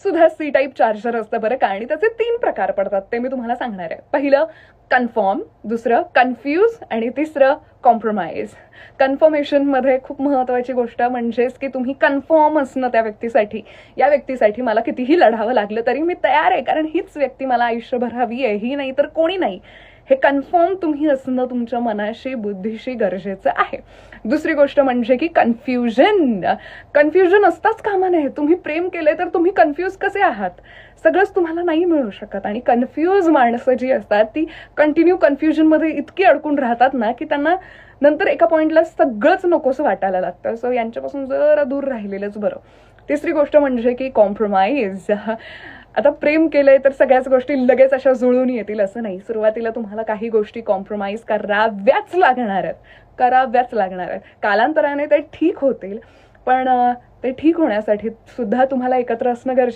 सुद्धा C type charger असतं बरं का. आणि त्याचे 3 प्रकार पडतात ते मी तुम्हाला सांगणार आहे. पहिलं कन्फर्म, दुसरं कन्फ्यूज आणि तिसरं कॉम्प्रोमाइज. कन्फर्मेशनमध्ये खूप महत्त्वाची गोष्ट म्हणजेच की तुम्ही कन्फर्म असणं त्या व्यक्तीसाठी. या व्यक्तीसाठी मला कितीही लढावं लागलं तरी मी तयार आहे, कारण हीच व्यक्ती मला आयुष्यभर हवी आहे, ही नाही तर कोणी नाही. हे कन्फर्म तुम्ही असणं तुमच्या मनाशी बुद्धीशी गरजेचं आहे. दुसरी गोष्ट म्हणजे की कन्फ्युजन. कन्फ्युजन असताच कामा नये. तुम्ही प्रेम केलंय तर तुम्ही कन्फ्यूज कसे आहात? सगळंच तुम्हाला नाही मिळू शकत. आणि कन्फ्यूज माणसं जी असतात ती कंटिन्यू कन्फ्युजनमध्ये इतकी अडकून राहतात ना की त्यांना नंतर एका पॉइंटला सगळंच नकोसं वाटायला लागतं. सो यांच्यापासून जरा दूर राहिलेलंच बरं. तिसरी गोष्ट म्हणजे की कॉम्प्रोमाइज. आता प्रेम केलंय तर सगळ्याच गोष्टी लगेच अशा जुळून येतील असं नाही. सुरुवातीला तुम्हाला काही गोष्टी कॉम्प्रोमाइज कराव्याच लागणार आहेत. कराव्याच लागणार आहेत. कालांतराने ते ठीक होतील, पण ते ठीक होण्यासाठी सुद्धा तुम्हाला एकत्र असणं गरजेचं